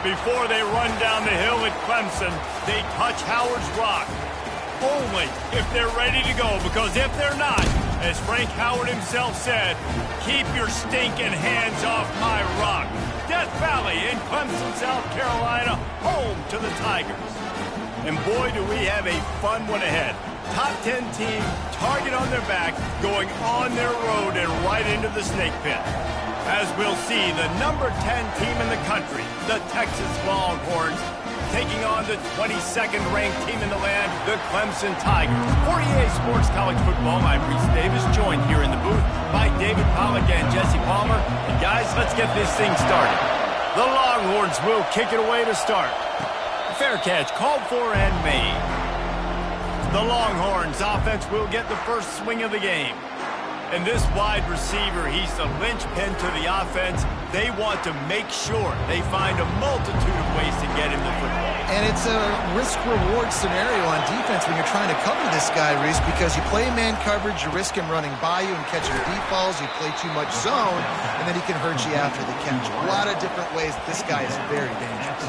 Before they run down the hill at Clemson, they touch Howard's rock. Only if they're ready to go, because if they're not, as Frank Howard himself said, keep your stinking hands off my rock. Death Valley in Clemson, South Carolina, home to the Tigers. And boy, do we have a fun one ahead. Top 10 team, target on their back, going on their road and right into the snake pit. As we'll see, the number 10 team in the country, the Texas Longhorns, taking on the 22nd ranked team in the land, the Clemson Tigers. For EA Sports College Football, I'm Reese Davis, joined here in the booth by David Pollack and Jesse Palmer. And guys, let's get this thing started. The Longhorns will kick it away to start. Fair catch called for and made. The Longhorns offense will get the first swing of the game. And this wide receiver, he's the linchpin to the offense. They want to make sure they find a multitude of ways to get him the football. And it's a risk-reward scenario on defense when you're trying to cover this guy, Reese, because you play man coverage, you risk him running by you and catching deep balls, you play too much zone, and then he can hurt you after the catch. A lot of different ways that this guy is very dangerous.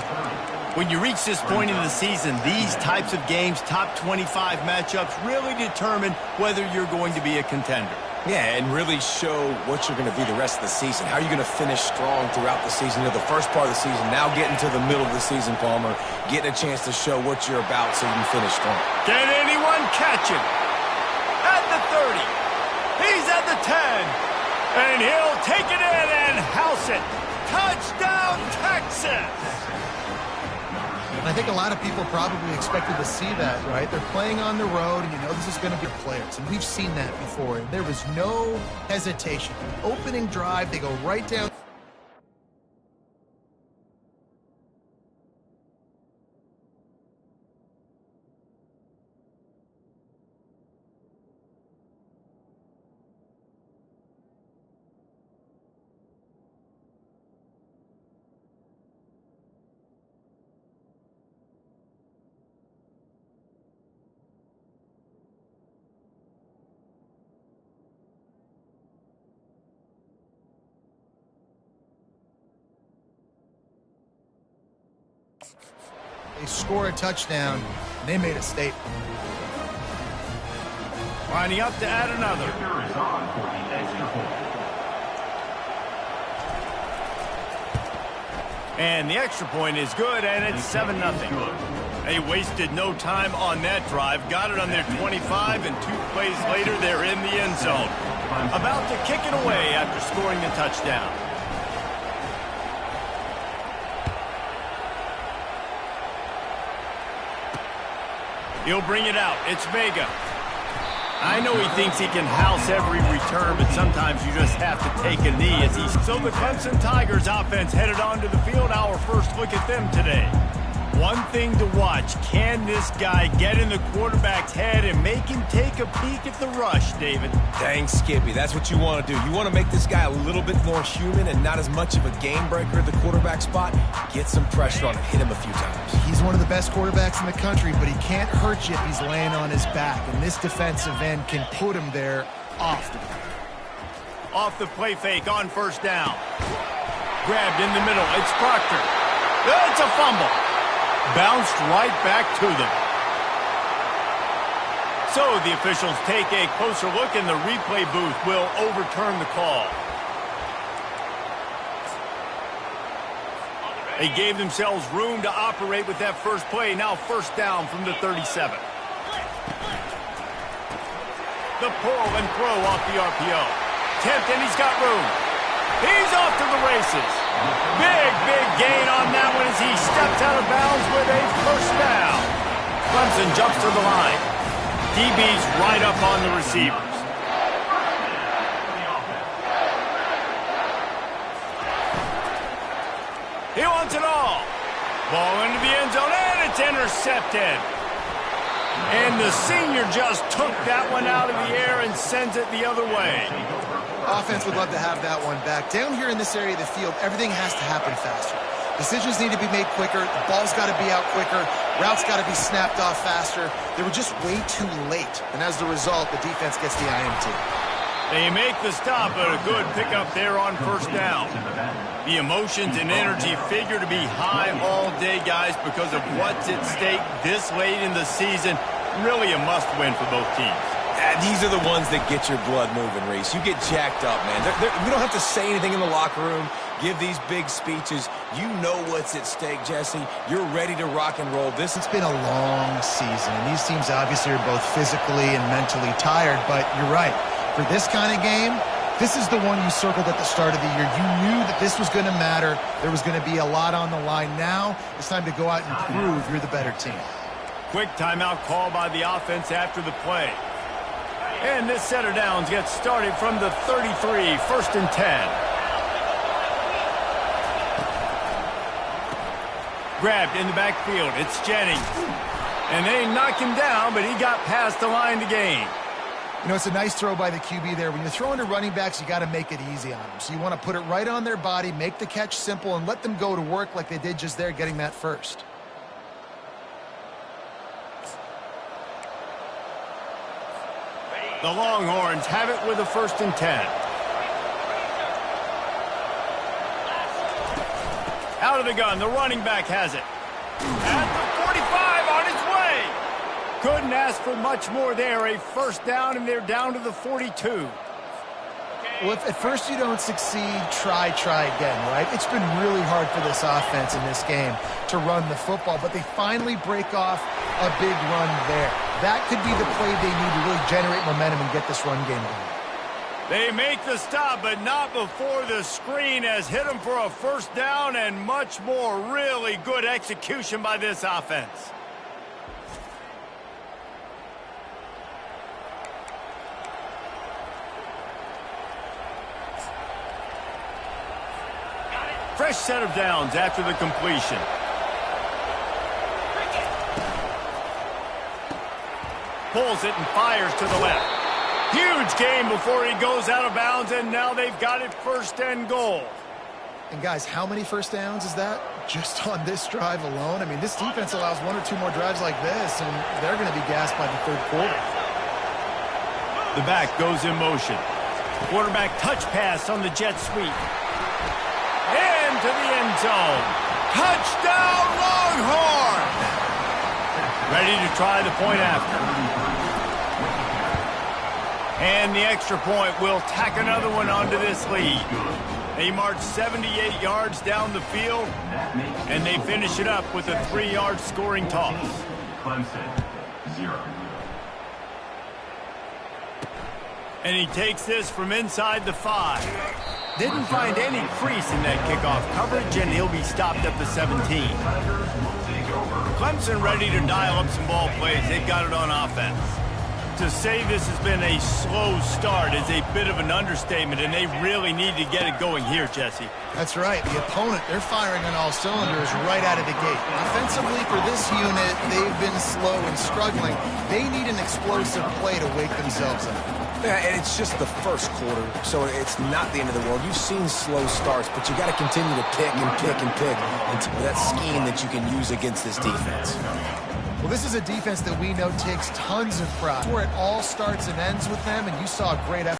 When you reach this point in the season, these types of games, top 25 matchups, really determine whether you're going to be a contender. Yeah, and really show what you're going to be the rest of the season. How are you going to finish strong throughout the season? The first part of the season, now getting to the middle of the season, Palmer, getting a chance to show what you're about so you can finish strong. Can anyone catch him? At the 30. He's at the 10. And he'll take it in and house it. Touchdown, Texas! I think a lot of people probably expected to see that, right? They're playing on the road, and you know this is going to be players, and we've seen that before. And there was no hesitation. Opening drive, they go right down. They score a touchdown, and they made a statement. Lining up to add another. And the extra point is good, and it's 7-0. They wasted no time on that drive. Got it on their 25, and 2 plays later, they're in the end zone. About to kick it away after scoring the touchdown. He'll bring it out. It's Vega. I know he thinks he can house every return, but sometimes you just have to take a knee. So the Clemson Tigers offense headed onto the field. Our first look at them today. One thing to watch, can this guy get in the quarterback's head and make him take a peek at the rush, David? Dang, Skippy, that's what you want to do. You want to make this guy a little bit more human and not as much of a game breaker at the quarterback spot. Get some pressure on him, hit him a few times. He's one of the best quarterbacks in the country, but he can't hurt you if he's laying on his back, and this defensive end can put him there often. Off the play fake on first down. Grabbed in the middle. It's Proctor. It's a fumble. Bounced right back to them. So the officials take a closer look, and the replay booth will overturn the call. They gave themselves room to operate with that first play. Now first down from the 37. The pull and throw off the RPO. Tempt, and he's got room. He's off to the races. Big gain on that one as he steps out of bounds with a first down. Clemson jumps to the line. DB's right up on the receivers. He wants it all. Ball into the end zone, and it's intercepted. And the senior just took that one out of the air and sends it the other way. Offense would love to have that one back. Down here in this area of the field, everything has to happen faster. Decisions need to be made quicker. The ball's got to be out quicker. Routes got to be snapped off faster. They were just way too late. And as the result, the defense gets the INT. They make the stop, but a good pickup there on first down. The emotions and energy figure to be high all day, guys, because of what's at stake this late in the season. Really a must-win for both teams. These are the ones that get your blood moving, Reese. You get jacked up, man. We don't have to say anything in the locker room, give these big speeches. You know what's at stake, Jesse. You're ready to rock and roll. It's been a long season, and these teams obviously are both physically and mentally tired, but you're right. For this kind of game, this is the one you circled at the start of the year. You knew that this was going to matter. There was going to be a lot on the line. Now it's time to go out and prove you're the better team. Quick timeout call by the offense after the play. And this set of downs gets started from the 33, first and 10. Grabbed in the backfield. It's Jennings. And they knock him down, but he got past the line to gain. You know, it's a nice throw by the QB there. When you're throwing to running backs, you got to make it easy on them. So you want to put it right on their body, make the catch simple, and let them go to work like they did just there, getting that first. The Longhorns have it with a first and 10. Out of the gun, the running back has it. At the 45, on his way. Couldn't ask for much more there. A first down, and they're down to the 42. Well, if at first you don't succeed, try again, right? It's been really hard for this offense in this game to run the football, but they finally break off a big run there. That could be the play they need to really generate momentum and get this run game going. They make the stop, but not before the screen has hit them for a first down and much more. Really good execution by this offense. Fresh set of downs after the completion. Pulls it and fires to the left. Huge gain before he goes out of bounds, and now they've got it first and goal. And guys, how many first downs is that just on this drive alone? I mean, this defense allows one or two more drives like this, and they're going to be gassed by the third quarter. The back goes in motion. Quarterback touch pass on the jet sweep. Into the end zone. Touchdown, Longhorn! Ready to try the point after. And the extra point will tack another one onto this lead. They march 78 yards down the field, and they finish it up with a 3-yard scoring toss. Clemson, 0. And he takes this from inside the 5. Didn't find any crease in that kickoff coverage, and he'll be stopped at the 17. Clemson ready to dial up some ball plays. They've got it on offense. To say this has been a slow start is a bit of an understatement, and they really need to get it going here, Jesse. That's right. The opponent, they're firing on all cylinders right out of the gate. Offensively, for this unit, they've been slow and struggling. They need an explosive play to wake themselves up. Yeah, and it's just the first quarter, so it's not the end of the world. You've seen slow starts, but you got to continue to pick and pick and pick until that scheme that you can use against this defense. Well, this is a defense that we know takes tons of pride. Where it all starts and ends with them, and you saw a great effort.